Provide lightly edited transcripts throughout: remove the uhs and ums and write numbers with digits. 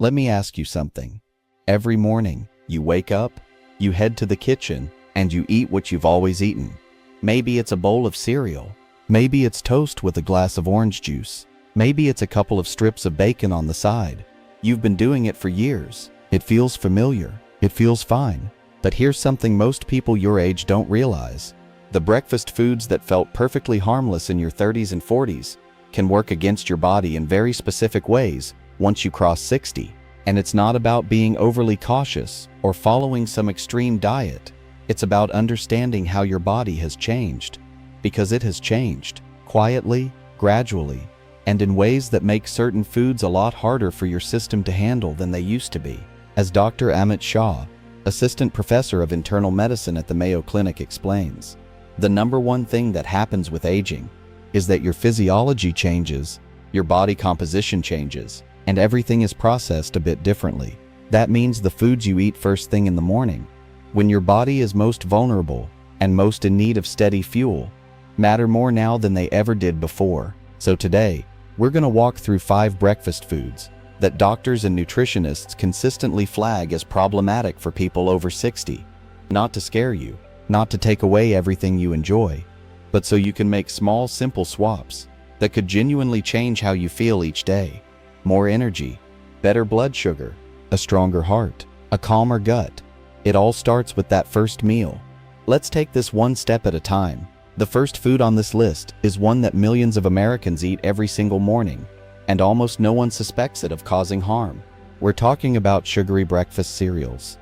Let me ask you something. Every morning, you wake up, you head to the kitchen, and you eat what you've always eaten. Maybe it's a bowl of cereal. Maybe it's toast with a glass of orange juice. Maybe it's a couple of strips of bacon on the side. You've been doing it for years. It feels familiar. It feels fine. But here's something most people your age don't realize. The breakfast foods that felt perfectly harmless in your 30s and 40s can work against your body in very specific ways once you cross 60. And it's not about being overly cautious or following some extreme diet. It's about understanding how your body has changed. Because it has changed, quietly, gradually, and in ways that make certain foods a lot harder for your system to handle than they used to be. As Dr. Amit Shah, assistant professor of internal medicine at the Mayo Clinic, explains, the number one thing that happens with aging is that your physiology changes, your body composition changes, and everything is processed a bit differently. That means the foods you eat first thing in the morning, when your body is most vulnerable and most in need of steady fuel, matter more now than they ever did before. So today, we're going to walk through 5 breakfast foods that doctors and nutritionists consistently flag as problematic for people over 60. Not to scare you, not to take away everything you enjoy, but so you can make small, simple swaps that could genuinely change how you feel each day. More energy, better blood sugar, a stronger heart, a calmer gut. It all starts with that first meal. Let's take this one step at a time. The first food on this list is one that millions of Americans eat every single morning, and almost no one suspects it of causing harm. We're talking about sugary breakfast cereals.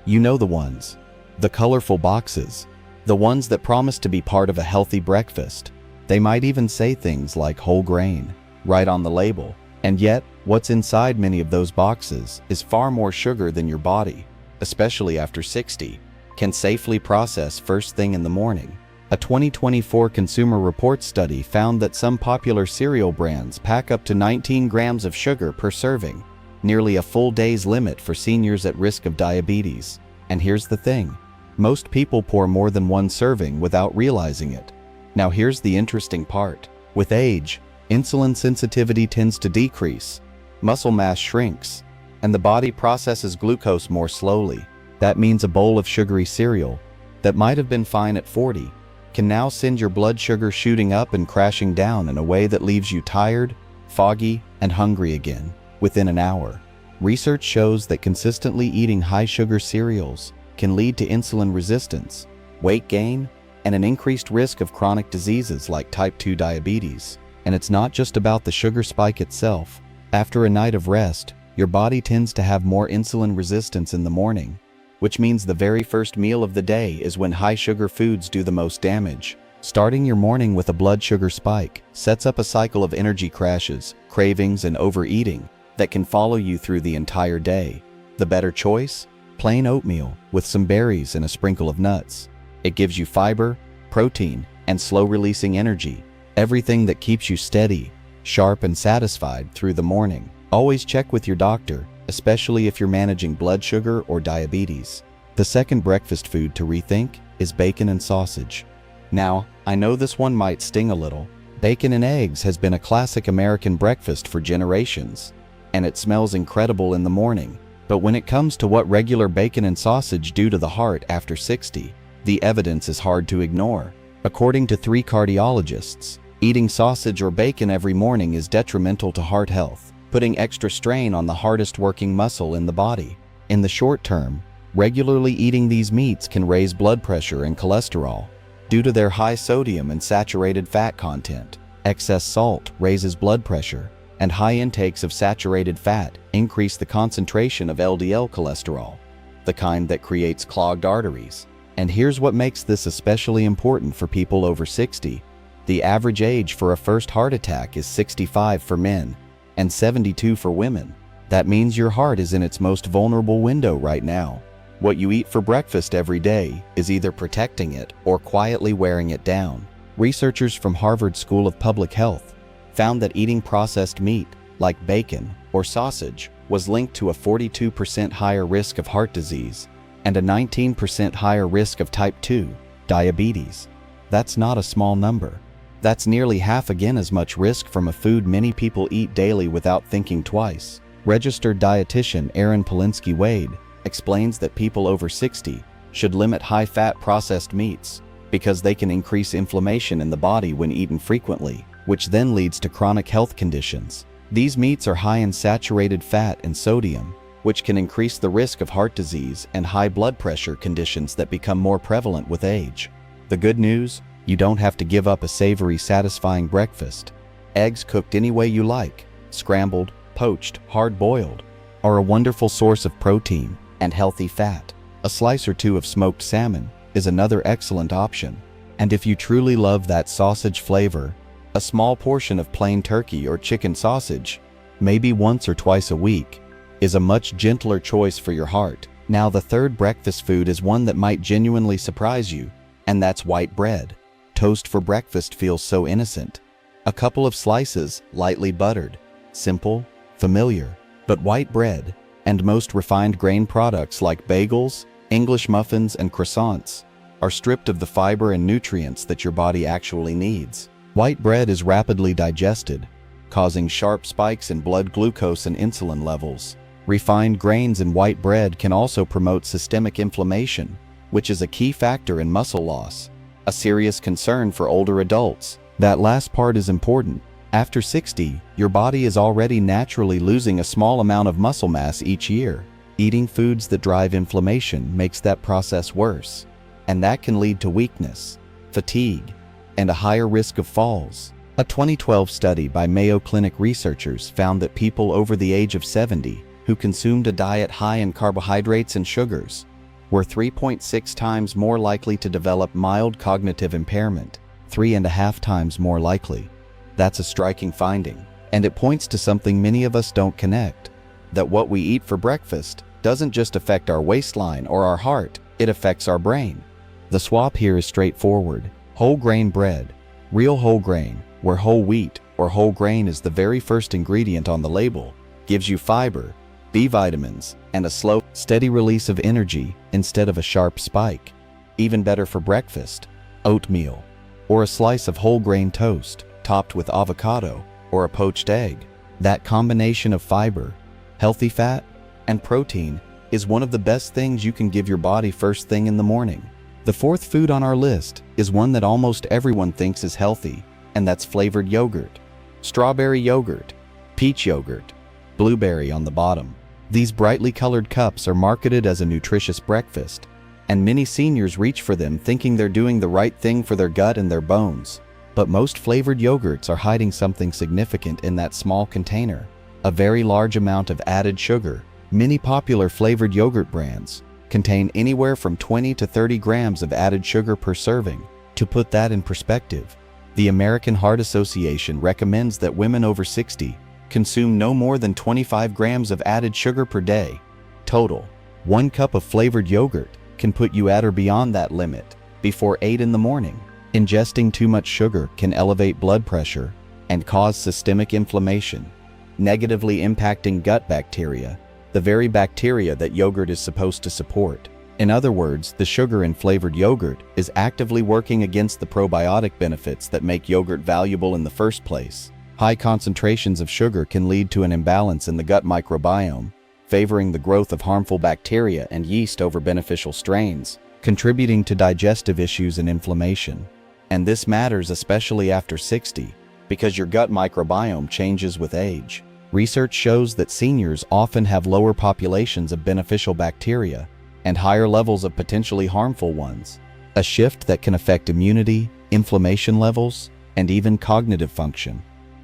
You know the ones. The colorful boxes. The ones that promise to be part of a healthy breakfast. They might even say things like whole grain right on the label. And yet, what's inside many of those boxes is far more sugar than your body, especially after 60, can safely process first thing in the morning. A 2024 Consumer Reports study found that some popular cereal brands pack up to 19 grams of sugar per serving, nearly a full day's limit for seniors at risk of diabetes. And here's the thing, most people pour more than one serving without realizing it. Now here's the interesting part. With age, insulin sensitivity tends to decrease, muscle mass shrinks, and the body processes glucose more slowly. That means a bowl of sugary cereal that might have been fine at 40 can now send your blood sugar shooting up and crashing down in a way that leaves you tired, foggy, and hungry again within an hour. Research shows that consistently eating high-sugar cereals can lead to insulin resistance, weight gain, and an increased risk of chronic diseases like type 2 diabetes. And it's not just about the sugar spike itself. After a night of rest, your body tends to have more insulin resistance in the morning, which means the very first meal of the day is when high-sugar foods do the most damage. Starting your morning with a blood sugar spike sets up a cycle of energy crashes, cravings, and overeating that can follow you through the entire day. The better choice? Plain oatmeal with some berries and a sprinkle of nuts. It gives you fiber, protein, and slow-releasing energy. Everything that keeps you steady, sharp, and satisfied through the morning. Always check with your doctor, especially if you're managing blood sugar or diabetes. The second breakfast food to rethink is bacon and sausage. Now, I know this one might sting a little. Bacon and eggs has been a classic American breakfast for generations, and it smells incredible in the morning. But when it comes to what regular bacon and sausage do to the heart after 60, the evidence is hard to ignore. According to 3 cardiologists, eating sausage or bacon every morning is detrimental to heart health, putting extra strain on the hardest working muscle in the body. In the short term, regularly eating these meats can raise blood pressure and cholesterol due to their high sodium and saturated fat content. Excess salt raises blood pressure, and high intakes of saturated fat increase the concentration of LDL cholesterol, the kind that creates clogged arteries. And here's what makes this especially important for people over 60. The average age for a first heart attack is 65 for men and 72 for women. That means your heart is in its most vulnerable window right now. What you eat for breakfast every day is either protecting it or quietly wearing it down. Researchers from Harvard School of Public Health found that eating processed meat, like bacon or sausage, was linked to a 42% higher risk of heart disease and a 19% higher risk of type 2 diabetes. That's not a small number. That's nearly half again as much risk from a food many people eat daily without thinking twice. Registered dietitian Erin Polinsky-Wade explains that people over 60 should limit high-fat processed meats because they can increase inflammation in the body when eaten frequently, which then leads to chronic health conditions. These meats are high in saturated fat and sodium, which can increase the risk of heart disease and high blood pressure conditions that become more prevalent with age. The good news? You don't have to give up a savory, satisfying breakfast. Eggs cooked any way you like, scrambled, poached, hard-boiled, are a wonderful source of protein and healthy fat. A slice or two of smoked salmon is another excellent option. And if you truly love that sausage flavor, a small portion of plain turkey or chicken sausage, maybe once or twice a week, is a much gentler choice for your heart. Now, the third breakfast food is one that might genuinely surprise you, and that's white bread. Toast for breakfast feels so innocent. A couple of slices, lightly buttered. Simple, familiar. But white bread, and most refined grain products like bagels, English muffins, and croissants, are stripped of the fiber and nutrients that your body actually needs. White bread is rapidly digested, causing sharp spikes in blood glucose and insulin levels. Refined grains in white bread can also promote systemic inflammation, which is a key factor in muscle loss, a serious concern for older adults. That last part is important. After 60, your body is already naturally losing a small amount of muscle mass each year. Eating foods that drive inflammation makes that process worse, and that can lead to weakness, fatigue, and a higher risk of falls. A 2012 study by Mayo Clinic researchers found that people over the age of 70 who consumed a diet high in carbohydrates and sugars were 3.6 times more likely to develop mild cognitive impairment, 3.5 times more likely. That's a striking finding, and it points to something many of us don't connect, that what we eat for breakfast doesn't just affect our waistline or our heart, it affects our brain. The swap here is straightforward. Whole grain bread, real whole grain, where whole wheat or whole grain is the very first ingredient on the label, gives you fiber, B vitamins, and a slow, steady release of energy instead of a sharp spike. Even better for breakfast, oatmeal, or a slice of whole grain toast topped with avocado or a poached egg. That combination of fiber, healthy fat, and protein is one of the best things you can give your body first thing in the morning. The fourth food on our list is one that almost everyone thinks is healthy, and that's flavored yogurt. Strawberry yogurt, peach yogurt, blueberry on the bottom. These brightly colored cups are marketed as a nutritious breakfast, and many seniors reach for them thinking they're doing the right thing for their gut and their bones. But most flavored yogurts are hiding something significant in that small container: a very large amount of added sugar. Many popular flavored yogurt brands contain anywhere from 20 to 30 grams of added sugar per serving. To put that in perspective, the American Heart Association recommends that women over 60 consume no more than 25 grams of added sugar per day. Total. 1 cup of flavored yogurt can put you at or beyond that limit before 8 in the morning. Ingesting too much sugar can elevate blood pressure and cause systemic inflammation, negatively impacting gut bacteria, the very bacteria that yogurt is supposed to support. In other words, the sugar in flavored yogurt is actively working against the probiotic benefits that make yogurt valuable in the first place. High concentrations of sugar can lead to an imbalance in the gut microbiome, favoring the growth of harmful bacteria and yeast over beneficial strains, contributing to digestive issues and inflammation. And this matters especially after 60, because your gut microbiome changes with age. Research shows that seniors often have lower populations of beneficial bacteria and higher levels of potentially harmful ones, a shift that can affect immunity, inflammation levels, and even cognitive function.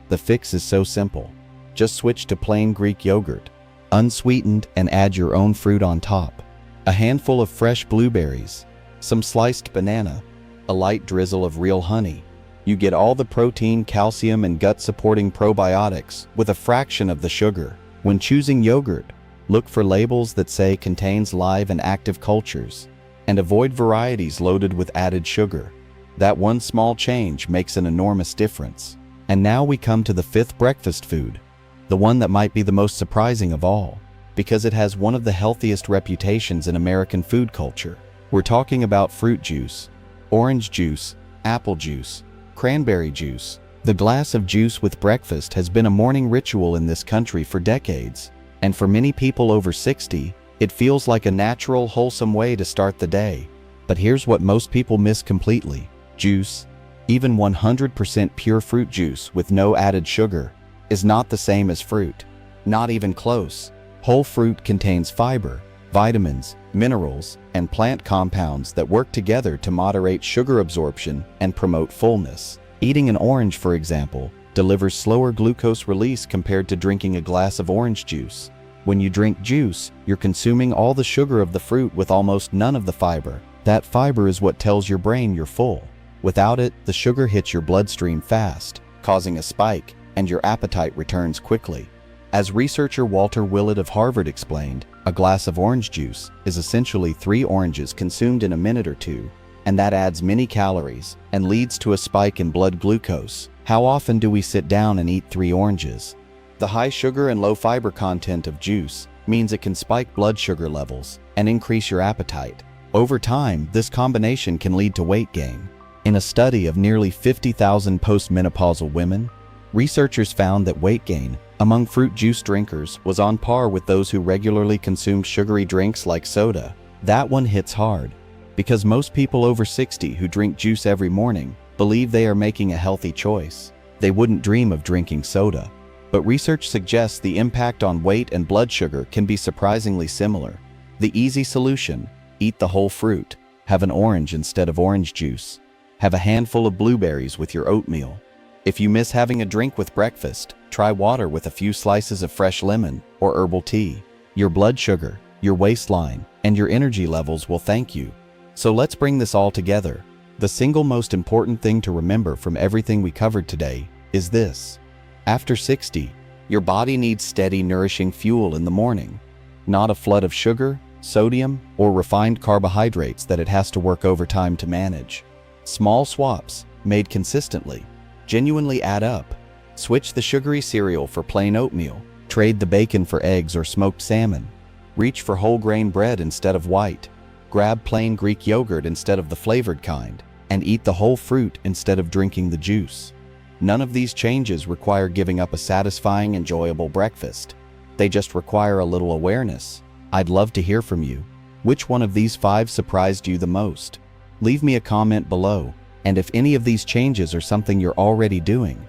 The fix is so simple. Just switch to plain Greek yogurt, unsweetened, and add your own fruit on top. A handful of fresh blueberries, some sliced banana, a light drizzle of real honey. You get all the protein, calcium, and gut-supporting probiotics with a fraction of the sugar. When choosing yogurt, look for labels that say contains live and active cultures, and avoid varieties loaded with added sugar. That one small change makes an enormous difference. And now we come to the fifth breakfast food, the one that might be the most surprising of all, because it has one of the healthiest reputations in American food culture. We're talking about fruit juice, orange juice, apple juice, cranberry juice. The glass of juice with breakfast has been a morning ritual in this country for decades. And for many people over 60, it feels like a natural, wholesome way to start the day. But here's what most people miss completely: juice. Even 100% pure fruit juice with no added sugar is not the same as fruit. Not even close. Whole fruit contains fiber, vitamins, minerals, and plant compounds that work together to moderate sugar absorption and promote fullness. Eating an orange, for example, delivers slower glucose release compared to drinking a glass of orange juice. When you drink juice, you're consuming all the sugar of the fruit with almost none of the fiber. That fiber is what tells your brain you're full. Without it, the sugar hits your bloodstream fast, causing a spike, and your appetite returns quickly. As researcher Walter Willett of Harvard explained, a glass of orange juice is essentially 3 oranges consumed in a minute or two, and that adds many calories and leads to a spike in blood glucose. How often do we sit down and eat 3 oranges? The high sugar and low fiber content of juice means it can spike blood sugar levels and increase your appetite. Over time, this combination can lead to weight gain. In a study of nearly 50,000 postmenopausal women, researchers found that weight gain among fruit juice drinkers was on par with those who regularly consumed sugary drinks like soda. That one hits hard, because most people over 60 who drink juice every morning believe they are making a healthy choice. They wouldn't dream of drinking soda. But research suggests the impact on weight and blood sugar can be surprisingly similar. The easy solution: eat the whole fruit. Have an orange instead of orange juice. Have a handful of blueberries with your oatmeal. If you miss having a drink with breakfast, try water with a few slices of fresh lemon or herbal tea. Your blood sugar, your waistline, and your energy levels will thank you. So let's bring this all together. The single most important thing to remember from everything we covered today is this: after 60, your body needs steady, nourishing fuel in the morning, not a flood of sugar, sodium, or refined carbohydrates that it has to work overtime to manage. Small swaps, made consistently, genuinely add up. Switch the sugary cereal for plain oatmeal. Trade the bacon for eggs or smoked salmon. Reach for whole grain bread instead of white. Grab plain Greek yogurt instead of the flavored kind. And eat the whole fruit instead of drinking the juice. None of these changes require giving up a satisfying, enjoyable breakfast. They just require a little awareness. I'd love to hear from you. Which one of these 5 surprised you the most? Leave me a comment below, and if any of these changes are something you're already doing,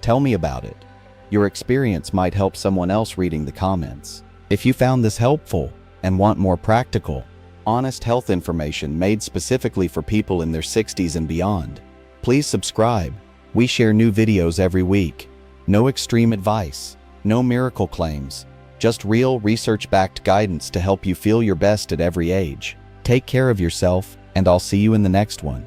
tell me about it. Your experience might help someone else reading the comments. If you found this helpful and want more practical, honest health information made specifically for people in their 60s and beyond, please subscribe. We share new videos every week. No extreme advice, no miracle claims, just real research-backed guidance to help you feel your best at every age. Take care of yourself, and I'll see you in the next one.